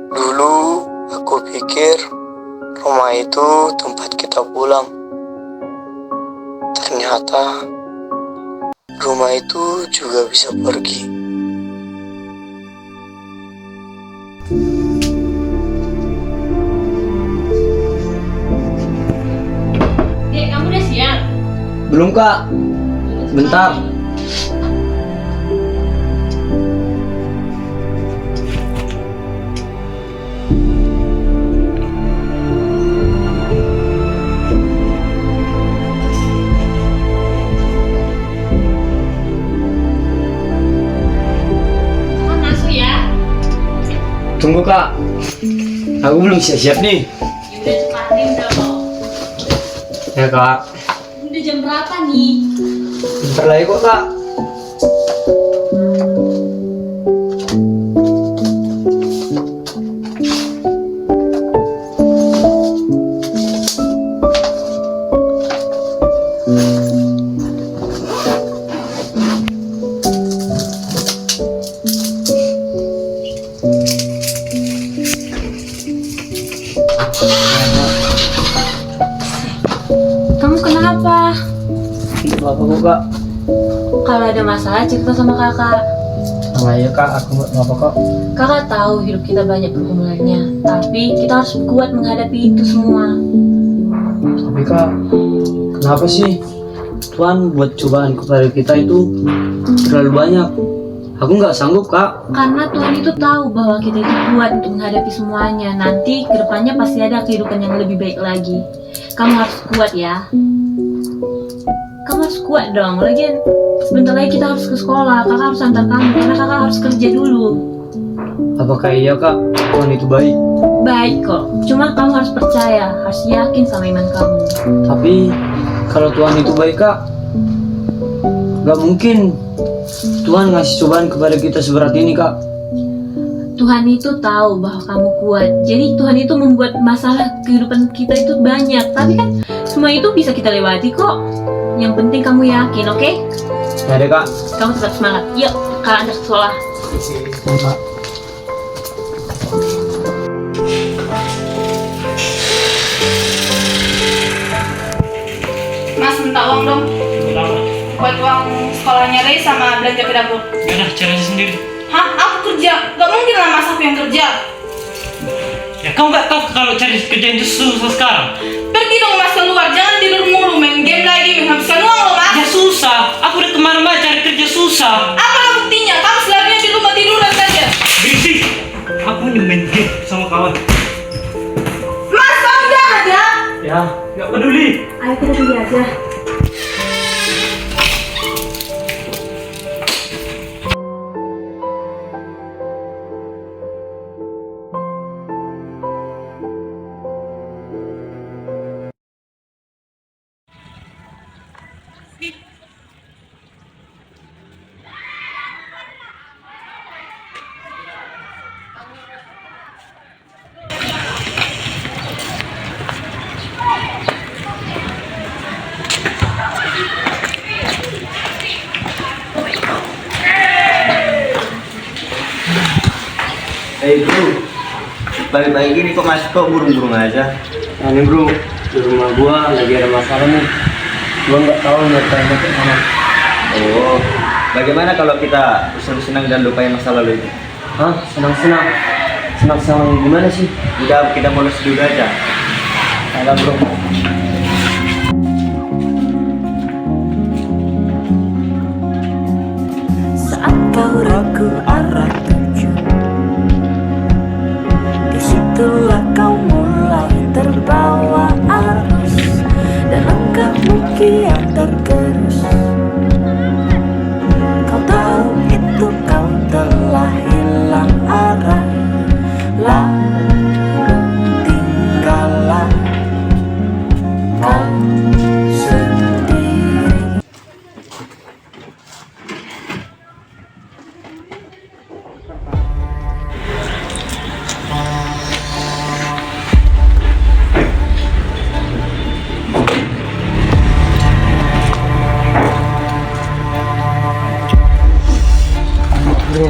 Dulu aku pikir rumah itu tempat kita pulang. Ternyata rumah itu juga bisa pergi. Dek, kamu udah siap? Belum kak, bentar. Masuk ya. Tunggu kak, aku belum siap-siap nih. Udah cepatin dong. Ya kak, Udah jam berapa nih? bentar lagi kok kak. Kamu kenapa? Gak apa-apa kok kak. Kalau ada masalah cerita sama kakak. Nah ya kak, aku gak apa-apa kok. Kakak tahu hidup kita banyak pergumulannya, tapi kita harus kuat menghadapi itu semua. Tapi kak, kenapa sih Tuhan buat cobaan kepada kita itu terlalu banyak? Aku nggak sanggup kak. Karena Tuhan itu tahu bahwa kita itu kuat untuk menghadapi semuanya. Nanti kedepannya pasti ada kehidupan yang lebih baik lagi. Kamu harus kuat ya. Kamu harus kuat dong. Lagian sebentar lagi kita harus ke sekolah. Kakak harus antar kamu karena kakak harus kerja dulu. Apakah iya kak, Tuhan itu baik? Baik kok. Cuma kamu harus percaya, harus yakin sama iman kamu. Tapi kalau Tuhan itu baik kak, nggak mungkin Tuhan ngasih cobaan kepada kita seberat ini kak. Tuhan itu tahu bahwa kamu kuat. Jadi Tuhan itu membuat masalah kehidupan kita itu banyak. Tapi kan semua itu bisa kita lewati kok. Yang penting kamu yakin, oke? Ya deh kak. Kamu tetap semangat. Yuk, kalian antar ke sekolah. Ya, kak. Mas, minta uang dong. Buat uang sekolahnya Rey sama belanja ke dapur. Ya udah, cari aja sendiri. Hah? Aku kerja. Gak mungkin lah Mas aku yang kerja. Ya kau nggak tahu kalau cari kerjaan itu susah sekarang. Pergi dong Mas keluar. Jangan tidur mulu main game lagi menghabiskan uang loh Mas. Ya susah. Aku udah kemana-mana cari kerja susah. Apa buktinya? Kamu selama di rumah tiduran saja. Berisik. Aku hanya main game sama kawan. Mas, kamu jahat ya. Ya, nggak peduli. Ayo kita pergi aja. Hey bro, pagi-pagi gini kok masih kok burung-burung aja? Nah nih bro, di rumah gua lagi ada masalah nih. Gua nggak tahu nyatanya ke mana. Oh, bagaimana kalau kita senang-senang dan lupain masa lalu itu? Hah? Senang-senang? Senang-senang gimana sih? Udah, kita bolos dulu aja. Ayo bro. Saat kau ragu arah tuju, disitulah kau mulai terbawa arus, dan langkahmu kian tergerus. Kau tahu itu kau telah hilang arah, lalu tinggallah kau sendiri. Bro.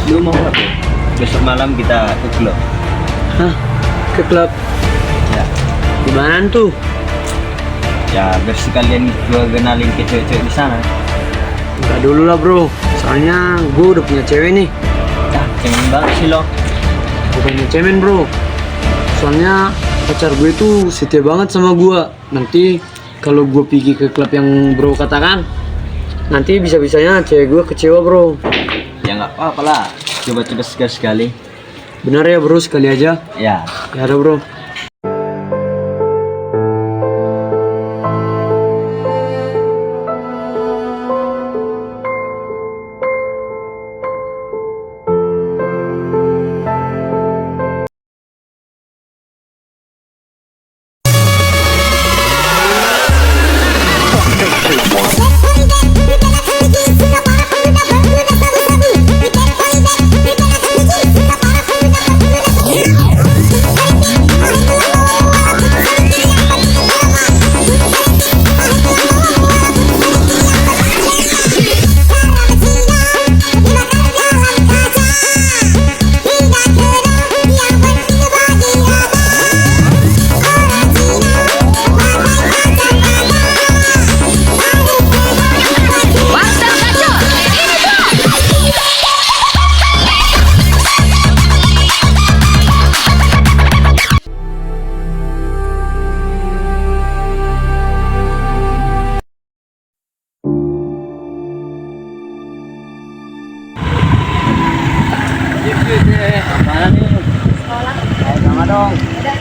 Lu mau nggak, Bro? Besok malam kita ke klub. Hah? Ke klub? Ya. Di mana tuh? Ya, biar sekalian gue kenalin ke cewek-cewek di sana. Enggak dulu lah bro, soalnya gue udah punya cewek nih. Ya, cemen banget sih lo. Bukannya cemen bro, soalnya pacar gue tuh setia banget sama gue. Nanti kalau gue pergi ke klub yang bro katakan, nanti bisa-bisanya cewek gue kecewa bro. Ya nggak apa-apa lah, coba-coba sekali-sekali. Benar ya bro, sekali aja. Ya. Ya ada bro. Mana nih? Sekolah. Ayo sama dong. Udah.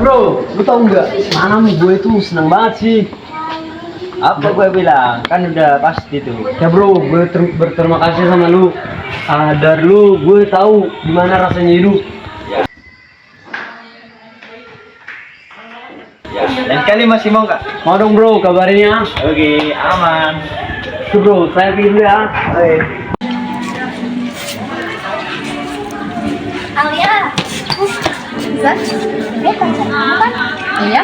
Bro, lu tau nggak? Mana nih gue tuh seneng banget sih. Apa gue bilang? Kan udah pasti tuh. Ya bro, gue berterima kasih sama lu. Dari lu gue tahu gimana rasanya hidup. Ya. Lain kali masih mau nggak? Mau dong bro, kabarnya. Oke, aman. Tuh bro, saya pergi dulu ya. Oke. Alia, Zat, dia pacar kamu kan? Iya?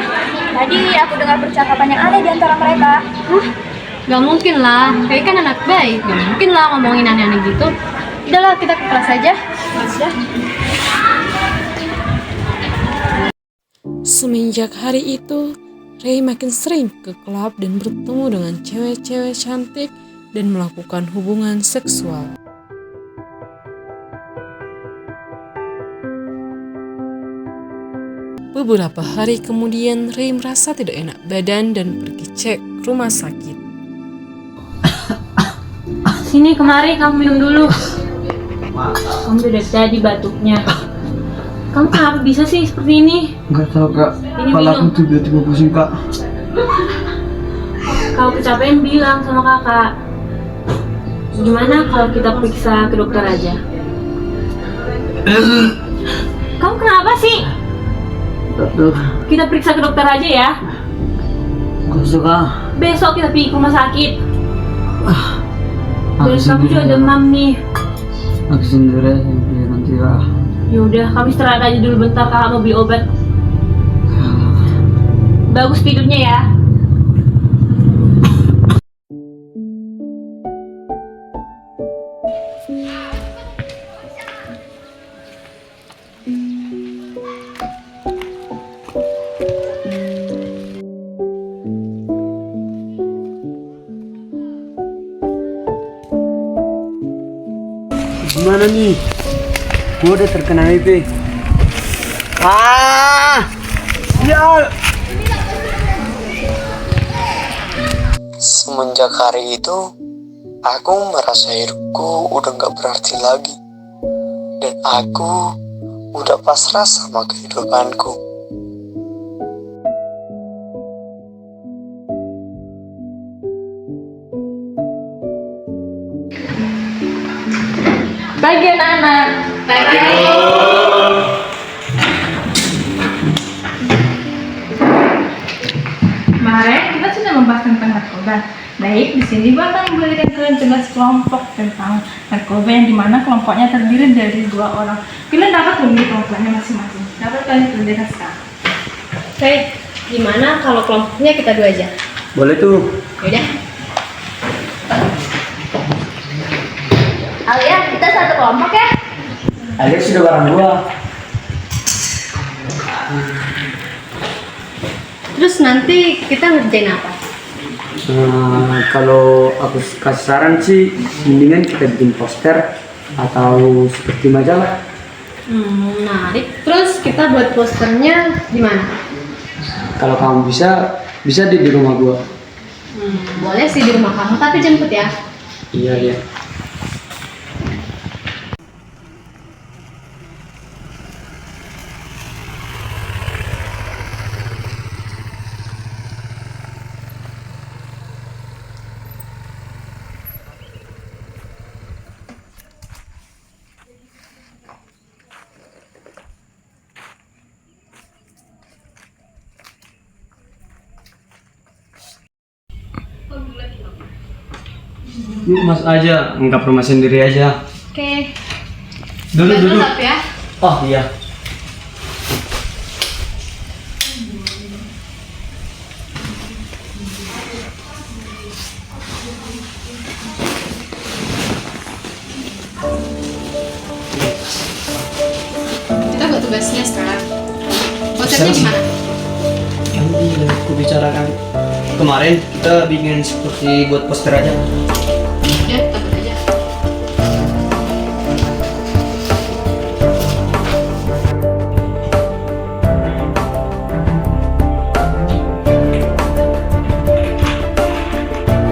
Tadi aku dengar percakapan yang aneh di antara mereka. Gak mungkin lah, Kay kan anak baik. Gak mungkin lah ngomongin aneh-aneh gitu. Udahlah, kita ke kelas aja. Semenjak hari itu, Ray makin sering ke klub dan bertemu dengan cewek-cewek cantik dan melakukan hubungan seksual. Beberapa hari kemudian Ray merasa tidak enak badan dan pergi cek rumah sakit. Sini kemari, kamu minum dulu. Kamu udah tadi batuknya. Kamu kenapa bisa sih seperti ini? Enggak tahu kak, Ini kepala aku minum. tuh tiba-tiba pusing kak. Kalau kecapean bilang sama kakak. Gimana kalau kita periksa ke dokter aja? Kamu kenapa sih? Kita periksa ke dokter aja ya. Gak suka. Besok kita pergi ke rumah sakit. Aku Dan kamu sendiri juga demam nih. Aku sendiri ya nanti kak. Yaudah, kamu istirahat aja dulu bentar, kakak mau beli obat. Bagus tidurnya ya. Gimana nih? Gua udah terkena HIV. Ya. Semenjak hari itu, aku merasa hidupku udah gak berarti lagi. Dan aku udah pasrah sama kehidupanku. Pagi anak-anak. Pagi. Kemarin kita sudah membahas tentang narkoba. Baik, di sini gua akan memberikan kalian tugas kelompok tentang narkoba yang dimana kelompoknya terdiri dari 2 orang. Kalian dapat memilih kelompoknya masing-masing. Dapat kalian tuliskan sekarang. Oke, gimana kalau kelompoknya kita 2 aja? Boleh tuh. Yaudah. Alia, kita satu kelompok ya? Alex sudah bareng gua. Terus nanti kita ngerjain apa? Kalau aku kasih saran sih, mendingan kita bikin poster atau seperti majalah. Menarik. Terus kita buat posternya gimana? Kalau kamu bisa di rumah gua. Boleh sih di rumah kamu, tapi jemput ya. Iya. Yuk mas aja, anggap rumah sendiri aja. Oke. Duduk. Tetap ya. Oh iya. Kita buat tugasnya sekarang. Posternya gimana? Yang aku bicarakan kemarin, kita bikin seperti buat poster aja. Ya, kita buat aja.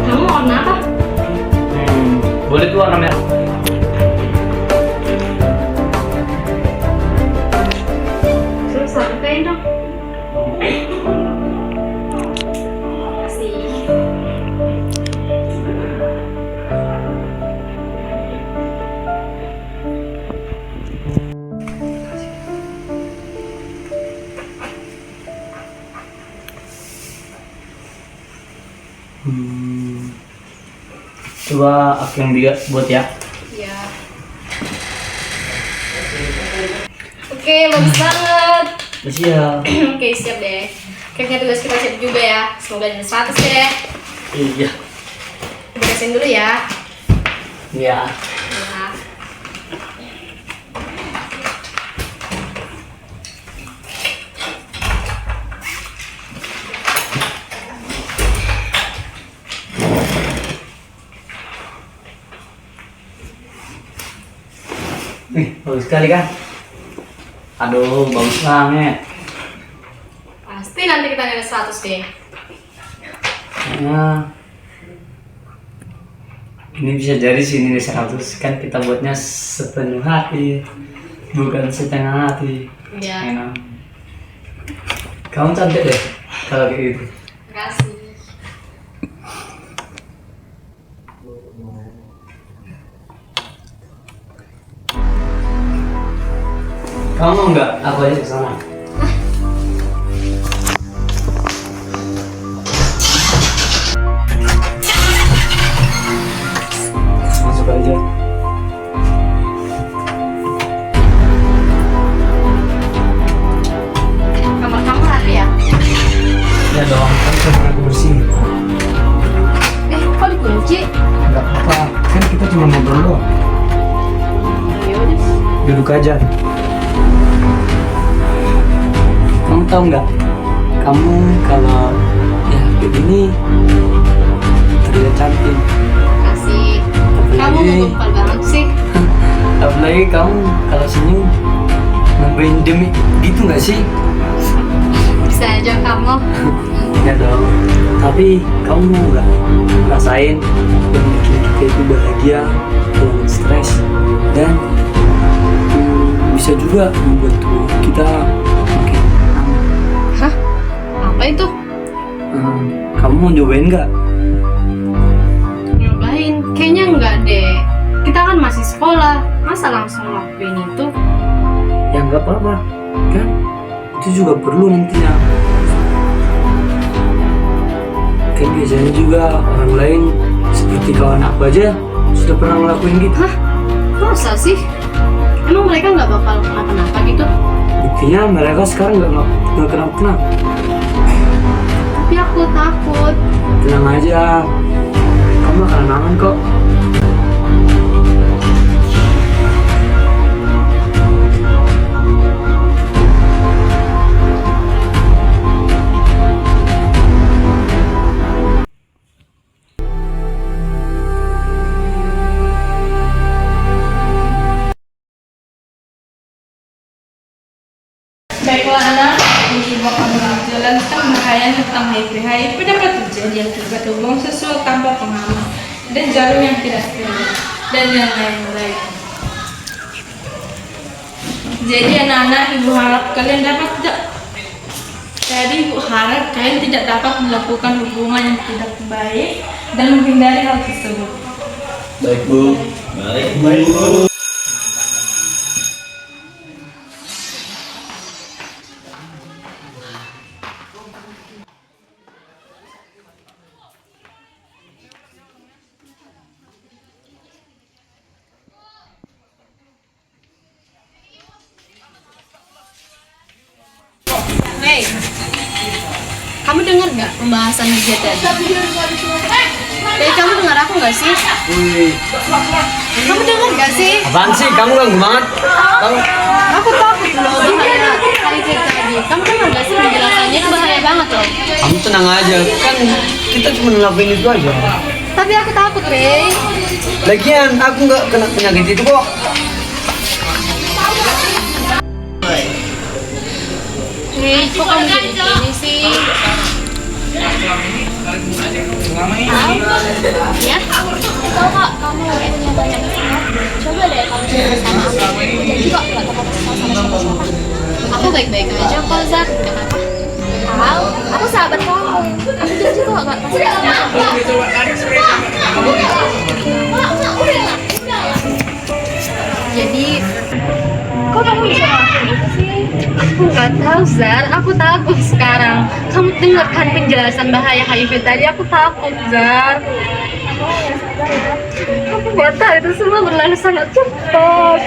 Kamu mau warna apa? Boleh tuh warna merah. Terus rapiin dong. Kasih. Coba aku yang buat ya. Iya. Oke, bagus banget. Siap. Oke, siap deh. Kayaknya tugas kita siap juga ya. Semoga jadi 100 deh. Iya. Beresin dulu ya. Iya. Ya. Bagus sekali kan? Aduh, bagus banget. nanti kita nilai 100 deh. Nah, ini bisa jadi sih nilai 100, kan kita buatnya sepenuh hati, bukan setengah hati. Iya. Enak. Kamu cantik deh kalau kayak gitu. Makasih. Kamu mau nggak aku aja ke sana? Masuk aja. Kamar kamu rapi ya? Ya dong, kan karena aku bersih. Kok dikunci? Nggak apa-apa, kan kita cuma ngobrol doang. Ya udah. Duduk aja. Kamu tahu nggak? Kamu kalau ya kayak gini terlihat cantik. Makasih. Kamu ngumpul banget sih. Apalagi kamu kalau senyum nambahin demi gitu nggak sih? Bisa aja kamu. Ya dong. Tapi kamu mau nggak rasain yang bikin kita itu bahagia, bukan stres, dan bisa juga membuat tubuh kita makin aman. Hah? Apa itu? Kamu mau nyobain nggak? Nyobain? Kayaknya enggak deh. Kita kan masih sekolah. Masa langsung lakuin itu? Ya nggak apa-apa, kan itu juga perlu nantinya. Kan biasanya juga orang lain seperti kawan aku aja sudah pernah ngelakuin gitu. Hah? Masa sih? Emang mereka nggak bakal kenapa-napa gitu? Buktinya mereka sekarang nggak kenapa-kenapa. Tapi aku takut. Tenang aja, kamu akan aman kok. Baiklah anak, ini ibu akan menjelaskan bahaya tentang HIV dapat terjadi akibat hubungan seksual tanpa pengalaman dan jarum yang tidak steril dan yang lain-lain. Jadi anak-anak, ibu harap kalian tidak dapat melakukan hubungan yang tidak baik dan menghindari hal tersebut. Baik Bu. Baik Bu. Hey, kamu dengar nggak pembahasan di tadi? Kamu dengar aku nggak sih? Kamu dengar nggak sih? Apaan sih? Kamu ganggu banget. Kamu Aku takut loh bahaya HIV tadi. Kamu dengar nggak sih penjelasannya? Itu bahaya banget loh. kamu tenang aja. Kan kita cuma ngelakuin itu aja. Tapi aku takut, Rey. Lagian aku nggak kena penyakit itu kok. Rey, kok kamu jadi gini sih? Ya? Tahu nggak kamu punya banyak teman? Coba deh kamu cerita sama aku. Jadi kok nggak apa-apa sama siapa-siapa. Aku baik-baik aja kok, Zat. Kenapa? Tahu? Aku sahabat kamu. Aku janji kok nggak pasti sama aku. Jadi, kok kamu bisa ngelakuin itu sih? Aku nggak tahu, Zar. Aku takut sekarang. Kamu dengarkan penjelasan bahaya HIV tadi. Aku takut, Zar. Aku nggak tahu itu semua berlalu sangat cepat.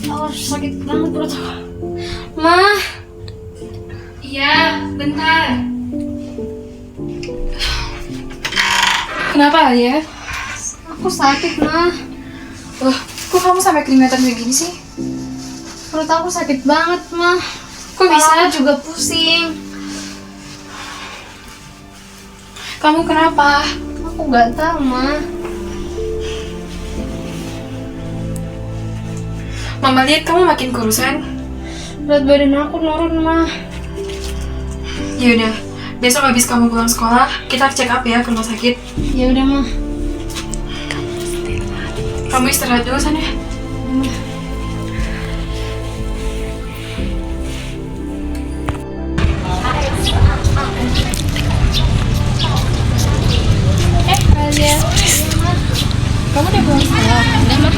Oh, sakit banget perut aku. Ma. Iya, bentar. Kenapa ya? Aku sakit, Ma. Kok kamu sampai keringetan kayak gini sih? Perut aku sakit banget, Ma. Kok bisa? Kepala aku juga pusing. Kamu kenapa? Aku nggak tahu, Ma. Mama lihat kamu makin kurusan. Berat badan aku nurun, Ma. Ya udah, besok habis kamu pulang sekolah, kita check up ya ke rumah sakit. Ya udah, Ma. Kamu istirahat dulu sana ya. Alia. Kamu udah pulang sekolah? Udah, Ma.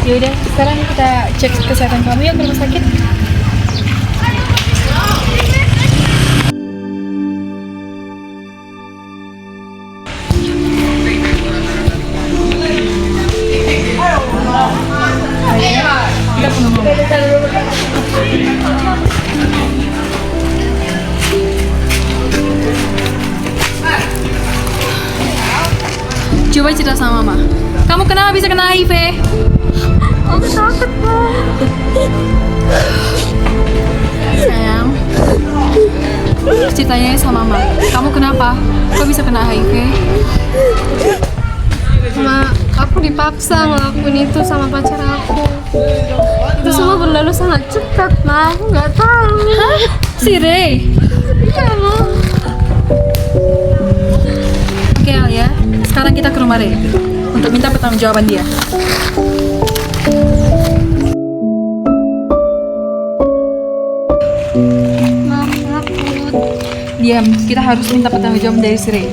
Ya udah, sekarang kita cek kesehatan kamu ya ke rumah sakit. Coba cerita sama Mama. Kamu kenapa bisa kena HIV? Aku takut, Ma. Sayang. Ceritanya sama Mama. Kamu kenapa? Kok bisa kena HIV? Ma, aku dipaksa ngelakuin itu sama pacar aku. Itu semua berlalu sangat cepat, Ma. Aku nggak tahu. Hah? Si Ray? Iya, Ma. Oke, Alia. Sekarang kita ke rumah Ray untuk minta pertanggungjawaban dia. Ma, aku takut. Diam, kita harus minta pertanggungjawaban dari si Ray.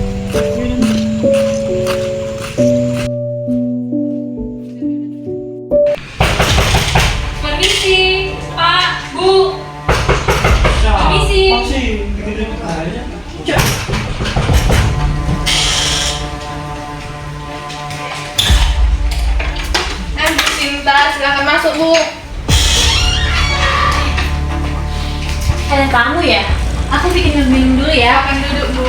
Permisi, Pak, Bu. Permisi. Bu Sinta, silakan masuk, Bu. Ada kamu ya? Aku bikin minum dulu ya. Silakan duduk, Bu.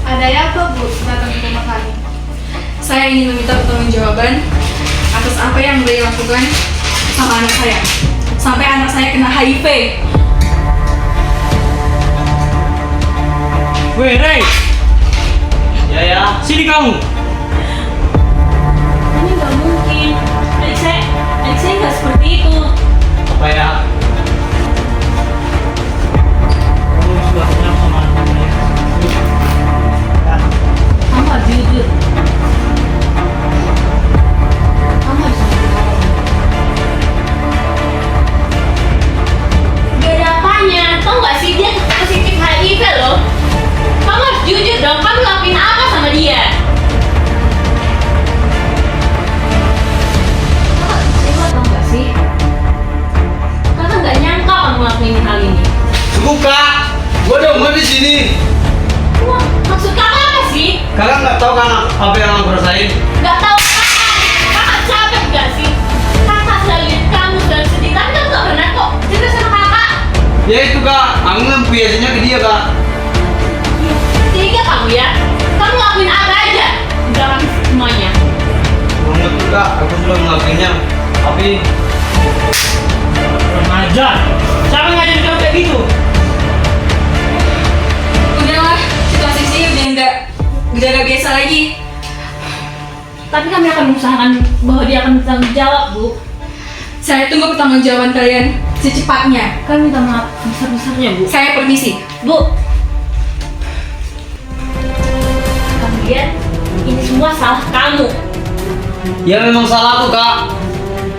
Ada apa, Bu, datang ke rumah kami? Saya ingin meminta pertanggungjawaban atas apa yang Ray lakukan sama anak saya. Sampai anak saya kena HIV. Weh, Ray, Ya. sini kamu. Ini nggak mungkin. Adik saya nggak seperti itu. Apa ya? Kamu sudah kenal sama anaknya. Kamu harus jujur. Kamu harus jujur. Gak ada apanya. Tau nggak sih dia positif HIV loh. Kamu harus jujur dong. Kamu lakuin apa sama dia? Kakak kecewa tau nggak sih? Kakak nggak nyangka kamu lakuin hal ini. Buka, gua udah mau di sini. Wah, maksud kakak apa sih? Kalian nggak tahu kan apa yang aku rasain? Gak tahu kakak capek gak sih? Kakak selalu lihat kamu selalu sedih, tapi kamu gak pernah kok cerita sama kakak. Ya itu kak, aku biasanya ke dia kak. Tiga kamu ya, kamu ngelakuin apa aja? Udah habis semuanya. Menurut kak, aku sudah melakukannya, tapi Remaja. Siapa ngajarin kamu kayak gitu? Udahlah, situasi sini udah nggak biasa lagi. Tapi kami akan mengusahakan bahwa dia akan bertanggung jawab, Bu. Saya tunggu pertanggungjawaban kalian secepatnya. Kami minta maaf besar-besarnya, Bu. Saya permisi. Bu, kamu lihat, ini semua salah kamu. ya memang salah aku kak.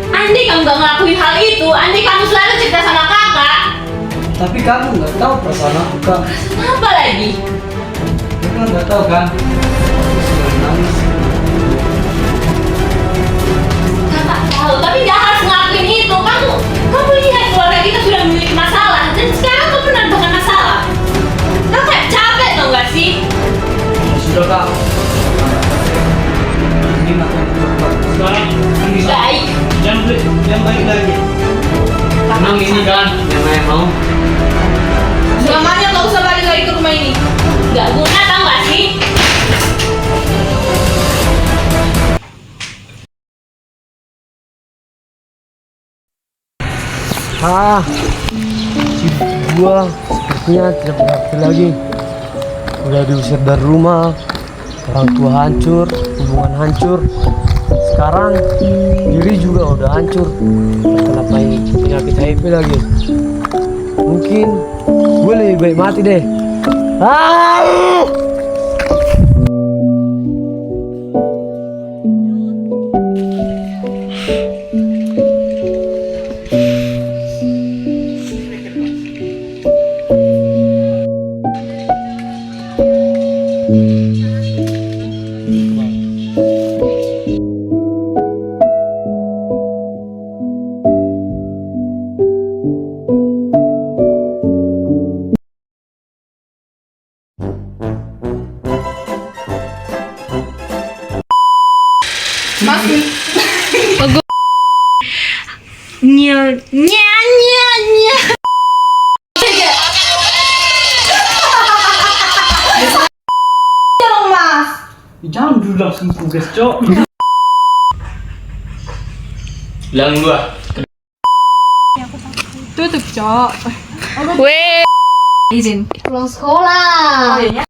Andai kamu gak ngelakuin hal itu, andai kamu selalu cerita sama kakak. Tapi kamu nggak tahu perasaan aku kak. Kenapa lagi? Kamu nggak tahu kan? Aku sudah nangis. Kakak tahu, tapi gak harus ngelakuin itu. Kamu lihat keluarga kita sudah memiliki masalah, dan sekarang kamu menambahkan masalah. Kakak capek tau gak sih? Sudah kak. Ini makan cepat. Sekarang kan bisa. Baik. Jangan balik lagi. Emang ini kan yang saya mau. Selamanya nggak usah balik lagi ke rumah ini. Gak guna tau gak sih? Ah, kondisi gua sepertinya tidak berarti lagi. Udah diusir dari rumah, orang tua hancur, hubungan hancur. Sekarang diri juga udah hancur. Terkena penyakit HIV lagi. Mungkin gue lebih baik mati deh. Jangan dulu langsung tugas, Cok. Bilang gua. Tutup, Cok. Weh. Izin. Pulang sekolah. Oh iya.